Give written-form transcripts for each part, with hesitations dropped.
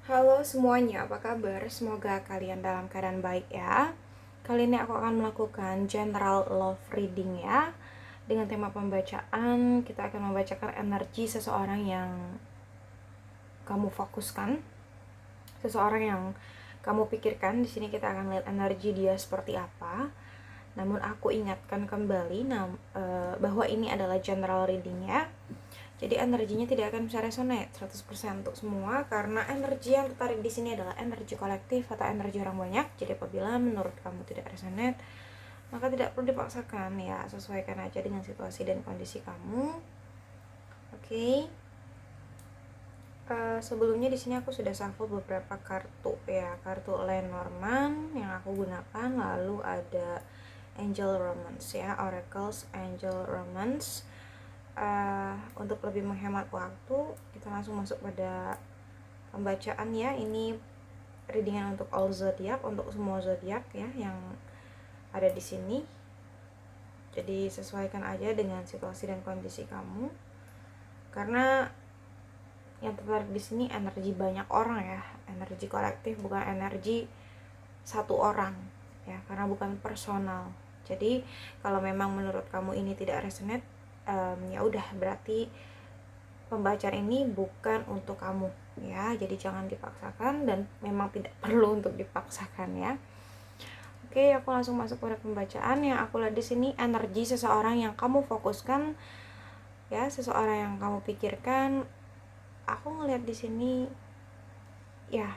Halo semuanya, apa kabar? Semoga kalian dalam keadaan baik ya. Kali ini aku akan melakukan general love reading ya. Dengan tema pembacaan, kita akan membacakan energi seseorang yang kamu fokuskan, seseorang yang kamu pikirkan. Di sini kita akan lihat energi dia seperti apa. Namun aku ingatkan kembali bahwa ini adalah general reading ya. Jadi energinya tidak akan bisa resonate 100% untuk semua, karena energi yang tertarik di sini adalah energi kolektif atau energi orang banyak. Jadi apabila menurut kamu tidak resonate, maka tidak perlu dipaksakan ya, sesuaikan aja dengan situasi dan kondisi kamu. Oke. Sebelumnya di sini aku sudah shuffle beberapa kartu ya, kartu Lenormand yang aku gunakan, lalu ada Angel Romance ya, Oracles Angel Romance. Untuk lebih menghemat waktu, kita langsung masuk pada pembacaan ya. Ini readingan untuk all zodiak, untuk semua zodiak ya yang ada di sini. Jadi sesuaikan aja dengan situasi dan kondisi kamu, karena yang tertarik di sini energi banyak orang ya, energi kolektif, bukan energi satu orang ya, karena bukan personal. Jadi kalau memang menurut kamu ini tidak resonate, ya udah, berarti pembacaan ini bukan untuk kamu ya. Jadi jangan dipaksakan, dan memang tidak perlu untuk dipaksakan ya. Oke, aku langsung masuk pada pembacaan. Yang aku lihat di sini energi seseorang yang kamu fokuskan ya, seseorang yang kamu pikirkan. Aku ngelihat di sini ya,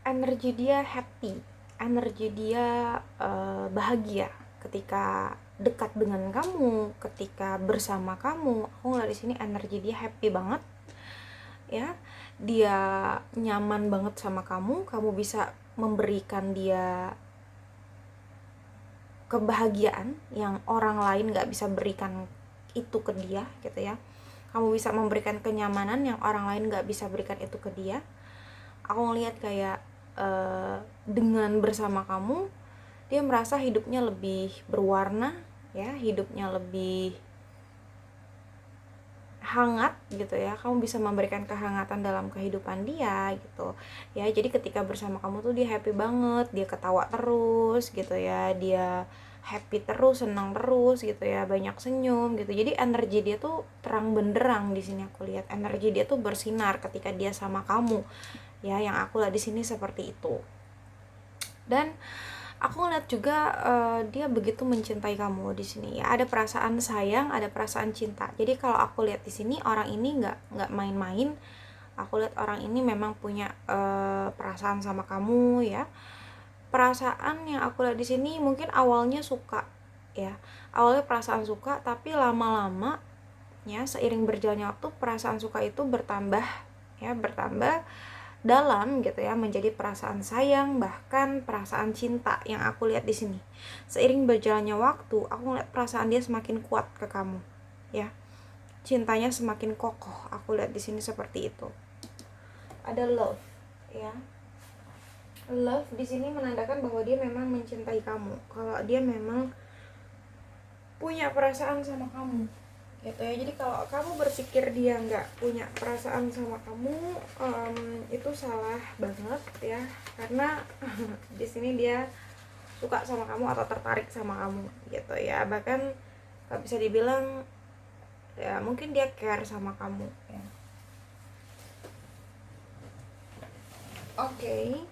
energi dia happy, energi dia bahagia ketika dekat dengan kamu, ketika bersama kamu. Aku ngeliat di sini energi dia happy banget ya, dia nyaman banget sama kamu. Kamu bisa memberikan dia kebahagiaan yang orang lain gak bisa berikan itu ke dia gitu ya. Kamu bisa memberikan kenyamanan yang orang lain gak bisa berikan itu ke dia. Aku ngeliat kayak dengan bersama kamu, dia merasa hidupnya lebih berwarna ya, hidupnya lebih hangat gitu ya. Kamu bisa memberikan kehangatan dalam kehidupan dia gitu ya. Jadi ketika bersama kamu tuh dia happy banget, dia ketawa terus gitu ya, dia happy terus, senang terus gitu ya, banyak senyum gitu. Jadi energi dia tuh terang benderang di sini. Aku lihat energi dia tuh bersinar ketika dia sama kamu ya. Yang aku lihat di sini seperti itu. Dan aku ngeliat juga dia begitu mencintai kamu di sini ya. Ada perasaan sayang, ada perasaan cinta. Jadi kalau aku lihat di sini, orang ini nggak main-main. Aku lihat orang ini memang punya perasaan sama kamu ya. Perasaan yang aku lihat di sini mungkin awalnya suka ya. Awalnya perasaan suka, tapi lama-lama ya, seiring berjalannya waktu, perasaan suka itu bertambah ya, bertambah dalam gitu ya, menjadi perasaan sayang, bahkan perasaan cinta yang aku lihat di sini. Seiring berjalannya waktu, aku ngeliat perasaan dia semakin kuat ke kamu ya. Cintanya semakin kokoh. Aku lihat di sini seperti itu. Ada love ya. Love di sini menandakan bahwa dia memang mencintai kamu. Kalau dia memang punya perasaan sama kamu gitu ya. Jadi kalau kamu berpikir dia nggak punya perasaan sama kamu, itu salah banget ya, karena di sini dia suka sama kamu atau tertarik sama kamu gitu ya. Bahkan nggak bisa dibilang ya, mungkin dia care sama kamu ya. Oke.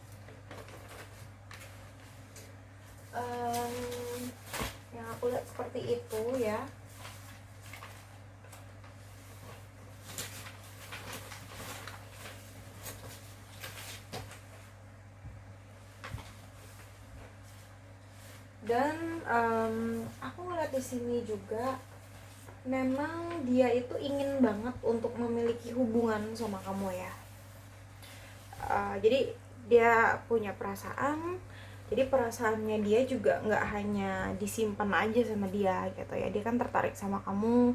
Yang aku lihat seperti itu ya. Dan aku ngeliat di sini juga memang dia itu ingin banget untuk memiliki hubungan sama kamu ya. Jadi dia punya perasaan. Jadi perasaannya dia juga nggak hanya disimpan aja sama dia gitu ya. Dia kan tertarik sama kamu,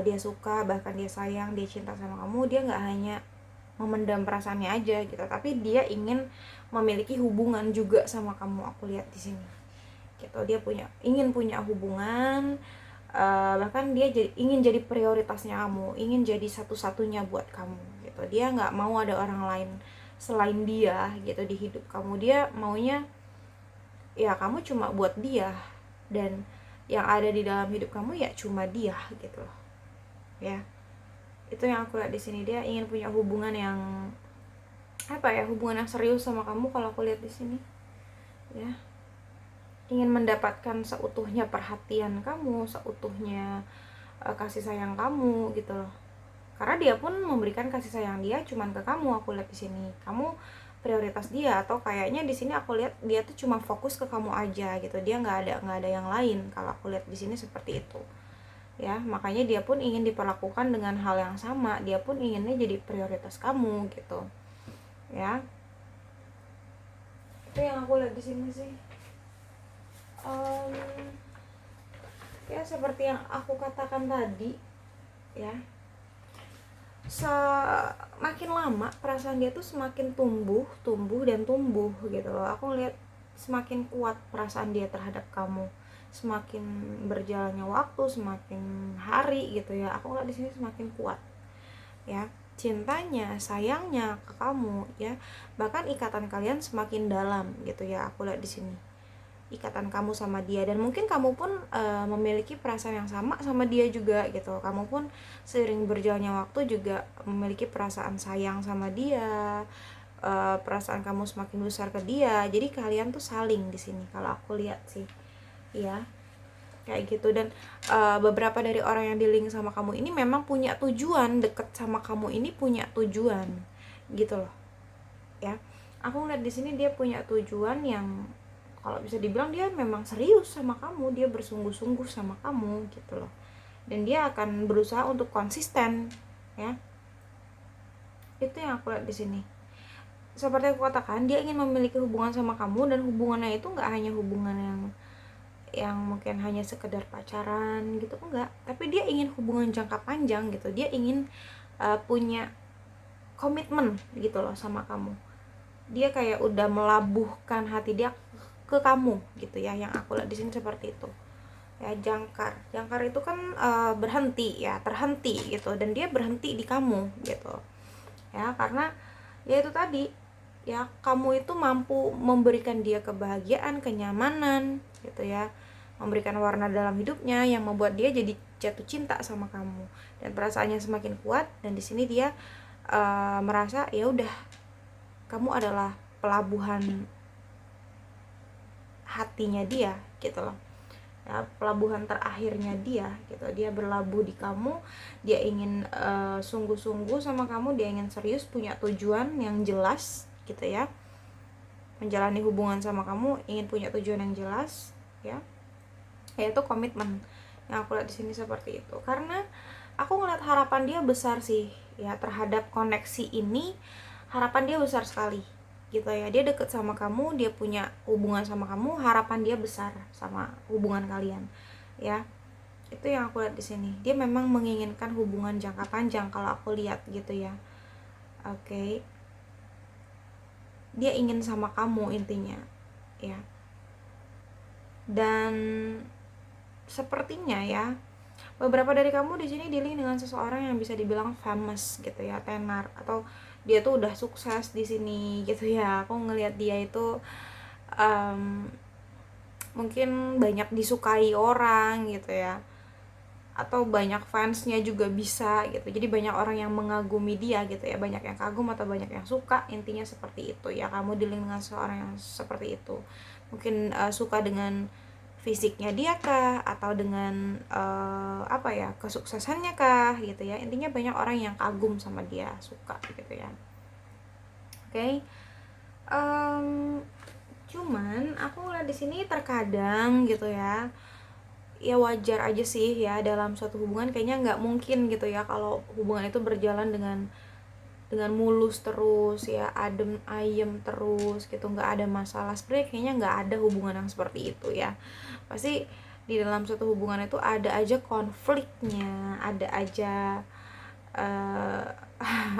dia suka, bahkan dia sayang, dia cinta sama kamu. Dia nggak hanya memendam perasaannya aja gitu, tapi dia ingin memiliki hubungan juga sama kamu. Aku lihat di sini gitu, dia ingin punya hubungan, bahkan dia ingin jadi prioritasnya kamu, ingin jadi satu-satunya buat kamu gitu. Dia nggak mau ada orang lain selain dia gitu di hidup kamu. Dia maunya ya kamu cuma buat dia, dan yang ada di dalam hidup kamu ya cuma dia gitu loh ya. Itu yang aku lihat di sini. Dia ingin punya hubungan yang hubungan yang serius sama kamu kalau aku lihat di sini ya. Ingin mendapatkan seutuhnya perhatian kamu, seutuhnya kasih sayang kamu gitu loh. Karena dia pun memberikan kasih sayang dia cuman ke kamu, aku lihat di sini. Kamu prioritas dia, atau kayaknya di sini aku lihat dia tuh cuma fokus ke kamu aja gitu. Dia nggak ada yang lain kalau aku lihat di sini seperti itu. Ya, makanya dia pun ingin diperlakukan dengan hal yang sama. Dia pun inginnya jadi prioritas kamu gitu. Ya. Itu yang aku lihat di sini sih. Ya seperti yang aku katakan tadi ya, semakin lama perasaan dia tuh semakin tumbuh gitu loh. Aku lihat semakin kuat perasaan dia terhadap kamu, semakin berjalannya waktu, semakin hari gitu ya. Aku lihat di sini semakin kuat ya cintanya, sayangnya ke kamu ya. Bahkan ikatan kalian semakin dalam gitu ya. Aku lihat di sini ikatan kamu sama dia, dan mungkin kamu pun memiliki perasaan yang sama dia juga gitu. Kamu pun seiring berjalannya waktu juga memiliki perasaan sayang sama dia, perasaan kamu semakin besar ke dia. Jadi kalian tuh saling di sini kalau aku lihat sih ya, kayak gitu. Dan beberapa dari orang yang di-link sama kamu ini memang punya tujuan deket sama kamu, ini punya tujuan gitu loh ya. Aku ngeliat di sini dia punya tujuan yang kalau bisa dibilang dia memang serius sama kamu, dia bersungguh-sungguh sama kamu gitu loh. Dan dia akan berusaha untuk konsisten ya. Itu yang aku lihat di sini. Seperti aku katakan, dia ingin memiliki hubungan sama kamu, dan hubungannya itu nggak hanya hubungan yang mungkin hanya sekedar pacaran gitu, enggak, tapi dia ingin hubungan jangka panjang gitu. Dia ingin punya komitmen gitu loh sama kamu. Dia kayak udah melabuhkan hati dia ke kamu gitu ya. Yang aku lihat di sini seperti itu ya. Jangkar itu kan berhenti ya, terhenti gitu, dan dia berhenti di kamu gitu ya. Karena ya itu tadi ya, kamu itu mampu memberikan dia kebahagiaan, kenyamanan gitu ya, memberikan warna dalam hidupnya yang membuat dia jadi jatuh cinta sama kamu, dan perasaannya semakin kuat. Dan di sini dia merasa ya udah, kamu adalah pelabuhan hatinya dia gitu loh ya, pelabuhan terakhirnya dia gitu. Dia berlabuh di kamu, dia ingin sungguh-sungguh sama kamu, dia ingin serius, punya tujuan yang jelas gitu ya, menjalani hubungan sama kamu, ingin punya tujuan yang jelas ya, yaitu komitmen. Yang aku lihat di sini seperti itu. Karena aku ngeliat harapan dia besar sih ya terhadap koneksi ini. Harapan dia besar sekali gitu ya. Dia deket sama kamu, dia punya hubungan sama kamu, harapan dia besar sama hubungan kalian ya. Itu yang aku lihat di sini. Dia memang menginginkan hubungan jangka panjang kalau aku lihat gitu ya. Oke. Dia ingin sama kamu intinya ya. Dan sepertinya ya, beberapa dari kamu di sini dealing dengan seseorang yang bisa dibilang famous gitu ya, tenar, atau dia tuh udah sukses di sini gitu ya. Aku ngelihat dia itu mungkin banyak disukai orang gitu ya, atau banyak fansnya juga bisa gitu. Jadi banyak orang yang mengagumi dia gitu ya, banyak yang kagum atau banyak yang suka, intinya seperti itu ya. Kamu dealing dengan seseorang yang seperti itu. Mungkin suka dengan fisiknya dia kah, atau dengan kesuksesannya kah gitu ya. Intinya banyak orang yang kagum sama dia, suka gitu ya. Oke. Cuman aku lihat di sini terkadang gitu ya, ya wajar aja sih ya, dalam suatu hubungan kayaknya nggak mungkin gitu ya kalau hubungan itu berjalan dengan mulus terus ya, adem ayem terus gitu, nggak ada masalah. Sebenarnya kayaknya nggak ada hubungan yang seperti itu ya. Pasti di dalam suatu hubungan itu ada aja konfliknya, ada aja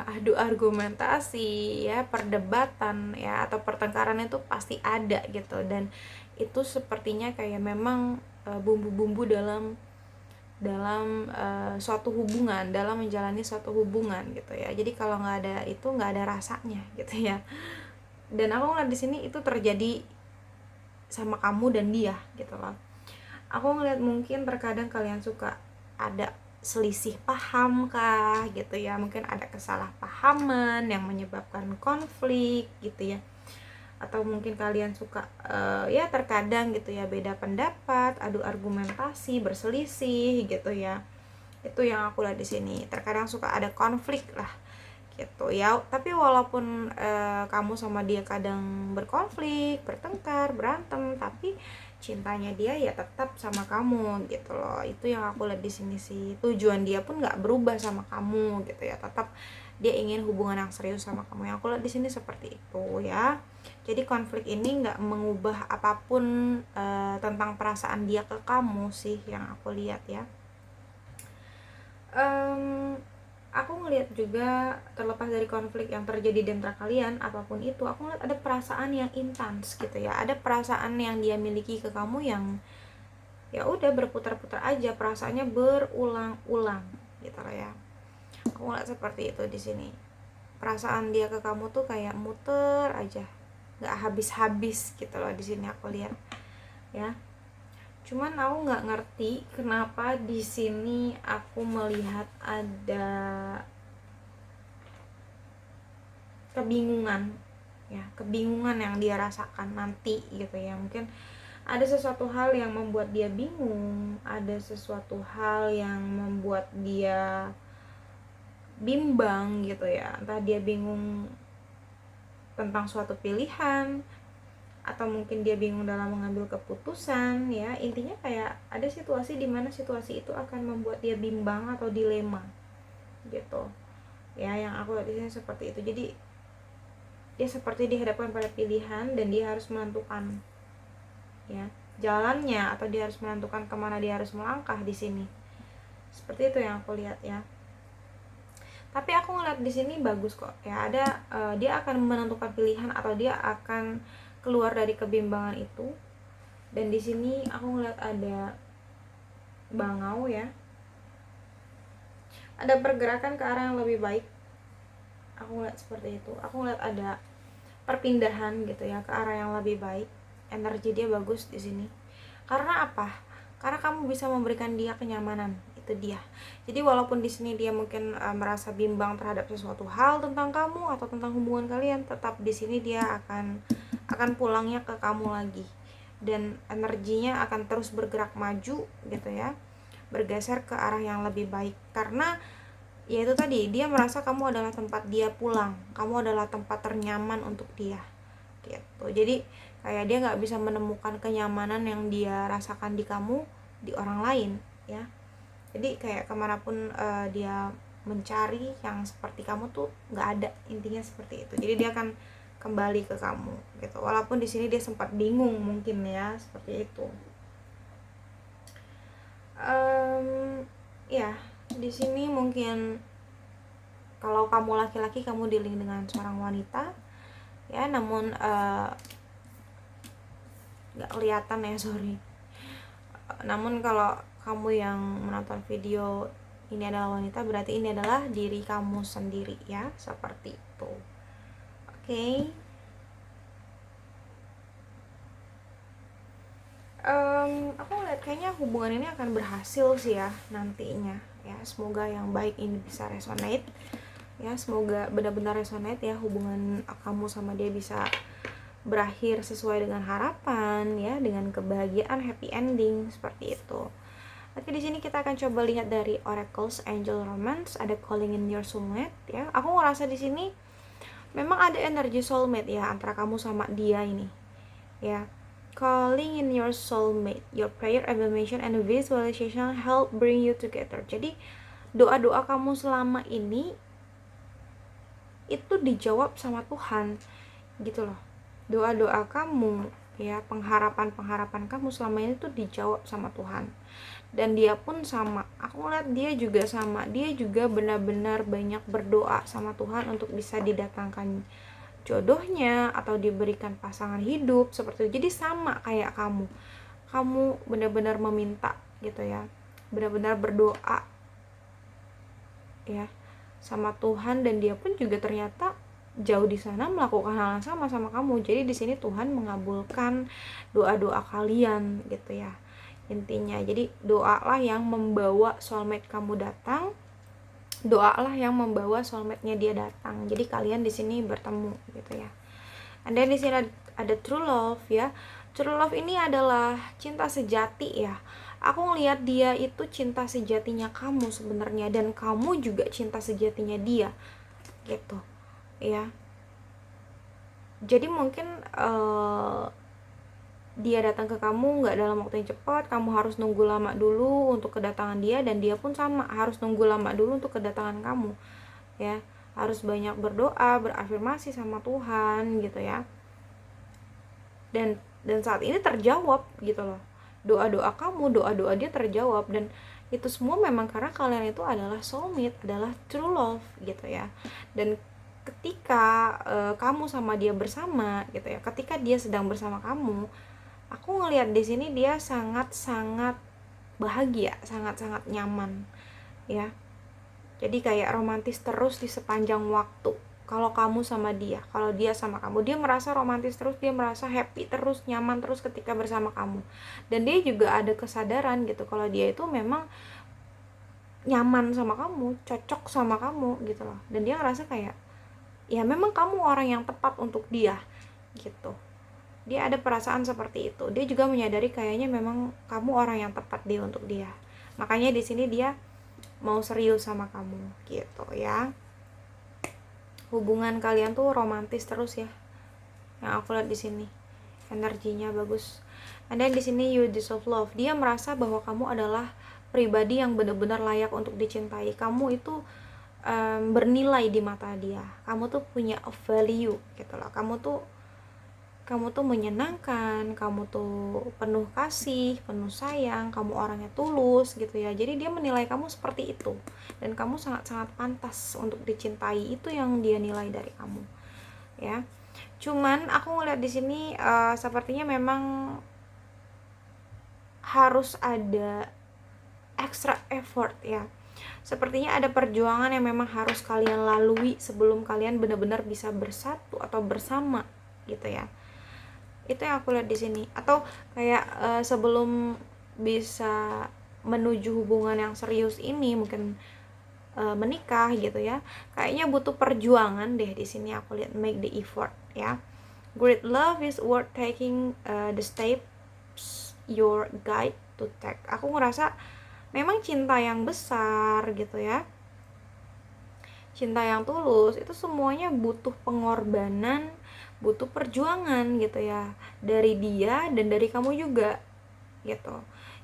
adu argumentasi ya, perdebatan ya, atau pertengkaran itu pasti ada gitu. Dan itu sepertinya kayak memang bumbu-bumbu dalam dalam suatu hubungan, dalam menjalani suatu hubungan gitu ya. Jadi kalau nggak ada itu, nggak ada rasanya gitu ya. Dan aku ngeliat di sini itu terjadi sama kamu dan dia gitu loh. Aku ngeliat mungkin terkadang kalian suka ada selisih paham kah gitu ya, mungkin ada kesalahpahaman yang menyebabkan konflik gitu ya, atau mungkin kalian suka ya terkadang gitu ya beda pendapat, adu argumentasi, berselisih gitu ya. Itu yang aku lihat di sini. Terkadang suka ada konflik lah gitu ya. Tapi walaupun kamu sama dia kadang berkonflik, bertengkar, berantem, tapi cintanya dia ya tetap sama kamu gitu loh. Itu yang aku lihat di sini sih. Tujuan dia pun nggak berubah sama kamu gitu ya. Tetap dia ingin hubungan yang serius sama kamu. Yang aku lihat di sini seperti itu ya. Jadi konflik ini nggak mengubah apapun tentang perasaan dia ke kamu sih yang aku lihat ya. Aku ngelihat juga terlepas dari konflik yang terjadi di antara kalian apapun itu, aku ngeliat ada perasaan yang intens gitu ya, ada perasaan yang dia miliki ke kamu yang ya udah berputar-putar aja, perasaannya berulang-ulang gitu lah ya. Aku ngeliat seperti itu di sini. Perasaan dia ke kamu tuh kayak muter aja, nggak habis-habis gitu loh di sini aku lihat ya. Cuman aku nggak ngerti kenapa di sini aku melihat ada kebingungan ya, kebingungan yang dia rasakan nanti gitu ya. Mungkin ada sesuatu hal yang membuat dia bingung, ada sesuatu hal yang membuat dia bimbang gitu ya. Entah dia bingung tentang suatu pilihan, atau mungkin dia bingung dalam mengambil keputusan ya. Intinya kayak ada situasi di mana situasi itu akan membuat dia bimbang atau dilema gitu ya. Yang aku lihat di sini seperti itu. Jadi dia seperti dihadapkan pada pilihan dan dia harus menentukan ya jalannya, atau dia harus menentukan kemana dia harus melangkah di sini. Seperti itu yang aku lihat ya. Tapi aku ngeliat di sini bagus kok ya. Ada dia akan menentukan pilihan atau dia akan keluar dari kebimbangan itu. Dan di sini aku ngeliat ada bangau ya, ada pergerakan ke arah yang lebih baik. Aku ngeliat seperti itu. Aku ngeliat ada perpindahan gitu ya ke arah yang lebih baik. Energi dia bagus di sini. Karena apa? Karena kamu bisa memberikan dia kenyamanan. Itu dia. Jadi walaupun di sini dia mungkin merasa bimbang terhadap sesuatu hal tentang kamu atau tentang hubungan kalian, tetap di sini dia akan pulangnya ke kamu lagi. Dan energinya akan terus bergerak maju gitu ya, bergeser ke arah yang lebih baik. Karena ya itu tadi, dia merasa kamu adalah tempat dia pulang, kamu adalah tempat ternyaman untuk dia gitu. Jadi kayak dia nggak bisa menemukan kenyamanan yang dia rasakan di kamu di orang lain ya. Jadi kayak kemanapun dia mencari yang seperti kamu tuh nggak ada, intinya seperti itu. Jadi dia akan kembali ke kamu gitu. Walaupun di sini dia sempat bingung mungkin ya, seperti itu. Ya di sini mungkin kalau kamu laki-laki, kamu dealing dengan seorang wanita ya, namun nggak kelihatan ya, sorry. Namun kalau kamu yang menonton video ini adalah wanita, berarti ini adalah diri kamu sendiri ya, seperti itu. Oke. Aku lihat kayaknya hubungan ini akan berhasil sih ya nantinya ya. Semoga yang baik ini bisa resonate ya, semoga benar-benar resonate ya, hubungan kamu sama dia bisa berakhir sesuai dengan harapan ya, dengan kebahagiaan, happy ending seperti itu. Oke, di sini kita akan coba lihat dari Oracles Angel Romance, ada calling in your soulmate ya. Aku ngerasa di sini memang ada energi soulmate ya antara kamu sama dia ini ya. Calling in your soulmate, your prayer, affirmation, and visualization help bring you together. Jadi doa-doa kamu selama ini itu dijawab sama Tuhan gitu loh. Doa-doa kamu ya, pengharapan kamu selama ini tuh dijawab sama Tuhan. Dan dia pun sama, aku ngeliat dia juga sama, dia juga benar-benar banyak berdoa sama Tuhan untuk bisa didatangkan jodohnya atau diberikan pasangan hidup seperti itu. Jadi sama kayak kamu benar-benar meminta gitu ya, benar-benar berdoa ya sama Tuhan, dan dia pun juga ternyata jauh di sana melakukan hal yang sama sama kamu. Jadi di sini Tuhan mengabulkan doa-doa kalian gitu ya intinya. Jadi doalah yang membawa soulmate kamu datang, doalah yang membawa soulmate-nya dia datang. Jadi kalian di sini bertemu gitu ya. And then di sini ada true love ya. True love ini adalah cinta sejati ya. Aku ngelihat dia itu cinta sejatinya kamu sebenarnya, dan kamu juga cinta sejatinya dia gitu ya. Jadi mungkin dia datang ke kamu nggak dalam waktu yang cepat, kamu harus nunggu lama dulu untuk kedatangan dia, dan dia pun sama harus nunggu lama dulu untuk kedatangan kamu ya. Harus banyak berdoa, berafirmasi sama Tuhan gitu ya. Dan saat ini terjawab gitu loh, doa-doa kamu, doa-doa dia terjawab, dan itu semua memang karena kalian itu adalah soulmate, adalah true love gitu ya. Dan ketika kamu sama dia bersama gitu ya, ketika dia sedang bersama kamu, aku ngelihat di sini dia sangat-sangat bahagia, sangat-sangat nyaman ya. Jadi kayak romantis terus di sepanjang waktu. Kalau kamu sama dia, kalau dia sama kamu, dia merasa romantis terus, dia merasa happy terus, nyaman terus ketika bersama kamu. Dan dia juga ada kesadaran gitu kalau dia itu memang nyaman sama kamu, cocok sama kamu gitu loh. Dan dia ngerasa kayak ya memang kamu orang yang tepat untuk dia gitu. Dia ada perasaan seperti itu. Dia juga menyadari kayaknya memang kamu orang yang tepat dia untuk dia. Makanya di sini dia mau serius sama kamu gitu ya. Hubungan kalian tuh romantis terus ya, yang aku lihat di sini energinya bagus. Dan di sini you deserve love. Dia merasa bahwa kamu adalah pribadi yang benar-benar layak untuk dicintai. Kamu itu bernilai di mata dia. Kamu tuh punya value gitu loh. Kamu tuh menyenangkan, kamu tuh penuh kasih, penuh sayang, kamu orangnya tulus gitu ya. Jadi dia menilai kamu seperti itu, dan kamu sangat-sangat pantas untuk dicintai. Itu yang dia nilai dari kamu ya. Cuman aku ngeliat di sini sepertinya memang harus ada extra effort ya. Sepertinya ada perjuangan yang memang harus kalian lalui sebelum kalian benar-benar bisa bersatu atau bersama gitu ya. Itu yang aku lihat di sini. Atau kayak sebelum bisa menuju hubungan yang serius ini, mungkin menikah gitu ya, kayaknya butuh perjuangan deh di sini. Aku lihat make the effort ya. Great love is worth taking the steps your guide to take. Aku ngerasa memang cinta yang besar gitu ya, cinta yang tulus itu semuanya butuh pengorbanan, butuh perjuangan gitu ya, dari dia dan dari kamu juga gitu.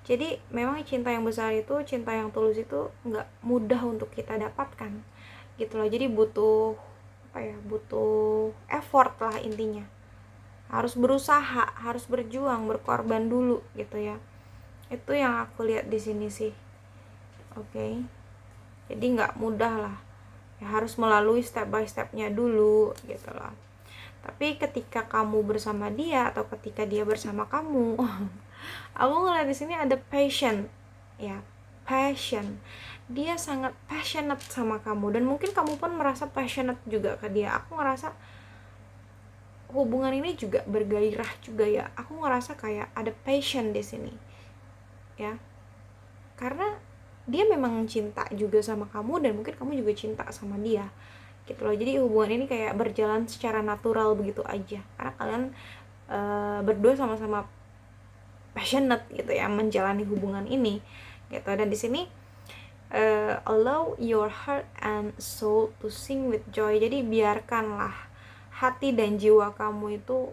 Jadi memang cinta yang besar itu, cinta yang tulus itu nggak mudah untuk kita dapatkan gitu loh. Jadi butuh butuh effort lah intinya. Harus berusaha, harus berjuang, berkorban dulu gitu ya. Itu yang aku lihat di sini sih. Oke. Jadi nggak mudah lah. Ya, harus melalui step by stepnya dulu gitu loh. Tapi ketika kamu bersama dia atau ketika dia bersama kamu, aku ngeliat di sini ada passion, ya, passion. Dia sangat passionate sama kamu, dan mungkin kamu pun merasa passionate juga ke dia. Aku ngerasa hubungan ini juga bergairah juga ya. Aku ngerasa kayak ada passion di sini, ya, karena dia memang cinta juga sama kamu, dan mungkin kamu juga cinta sama dia gitu loh. Jadi hubungan ini kayak berjalan secara natural begitu aja, karena kalian berdua sama-sama passionate gitu ya menjalani hubungan ini gitu. Dan di sini allow your heart and soul to sing with joy. Jadi biarkanlah hati dan jiwa kamu itu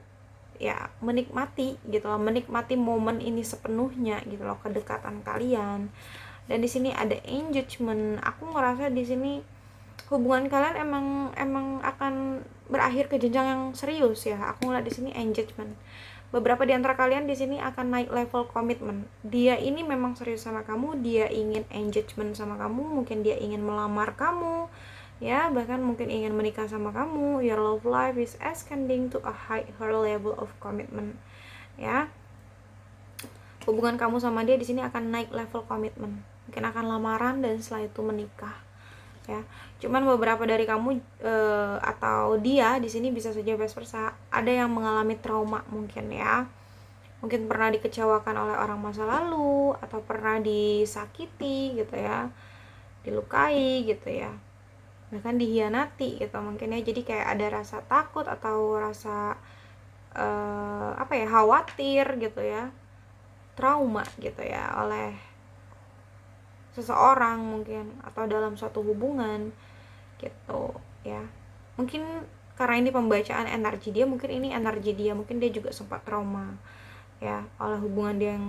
ya menikmati gitu loh, menikmati momen ini sepenuhnya gitu loh, kedekatan kalian. Dan di sini ada engagement. Aku ngerasa di sini hubungan kalian emang akan berakhir ke jenjang yang serius ya. Aku ngeliat di sini engagement. Beberapa di antara kalian di sini akan naik level komitmen. Dia ini memang serius sama kamu, dia ingin engagement sama kamu, mungkin dia ingin melamar kamu, ya, bahkan mungkin ingin menikah sama kamu. Your love life is ascending to a higher level of commitment. Ya. Hubungan kamu sama dia di sini akan naik level komitmen mungkin akan lamaran dan setelah itu menikah ya. Cuman beberapa dari kamu atau dia di sini bisa saja vice versa, ada yang mengalami trauma mungkin ya, mungkin pernah dikecewakan oleh orang masa lalu atau pernah disakiti gitu ya, dilukai gitu ya, bahkan dihianati gitu mungkin ya. Jadi kayak ada rasa takut atau rasa apa ya, khawatir gitu ya, trauma gitu ya oleh seseorang mungkin atau dalam suatu hubungan gitu ya. Mungkin karena ini pembacaan energi dia, mungkin ini energi dia, mungkin dia juga sempat trauma ya oleh hubungan dia yang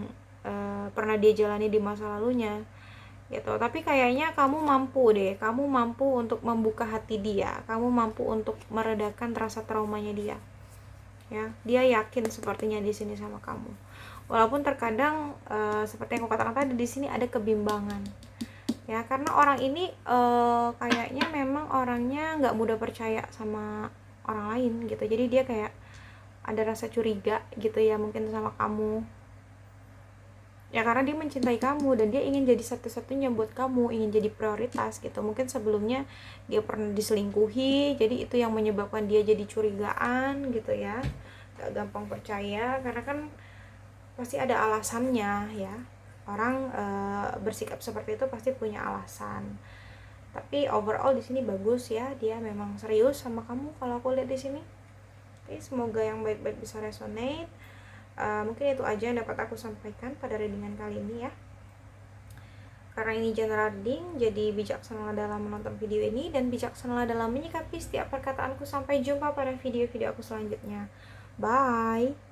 pernah dia jalani di masa lalunya gitu. Tapi kayaknya kamu mampu deh, kamu mampu untuk membuka hati dia, kamu mampu untuk meredakan rasa traumanya dia ya. Dia yakin sepertinya di sini sama kamu, walaupun terkadang seperti yang aku katakan tadi, di sini ada kebimbangan ya, karena orang ini kayaknya memang orangnya nggak mudah percaya sama orang lain gitu. Jadi dia kayak ada rasa curiga gitu ya mungkin sama kamu ya, karena dia mencintai kamu dan dia ingin jadi satu-satunya buat kamu, ingin jadi prioritas gitu. Mungkin sebelumnya dia pernah diselingkuhi, jadi itu yang menyebabkan dia jadi curigaan gitu ya, gak gampang percaya, karena kan pasti ada alasannya ya. Orang bersikap seperti itu pasti punya alasan. Tapi overall di sini bagus ya, dia memang serius sama kamu kalau aku lihat di sini. Oke, semoga yang baik-baik bisa resonate. Mungkin itu aja yang dapat aku sampaikan pada readingan kali ini ya. Karena ini general reading, jadi bijaksanalah dalam menonton video ini dan bijaksanalah dalam menyikapi setiap perkataanku. Sampai jumpa pada video-video aku selanjutnya. Bye.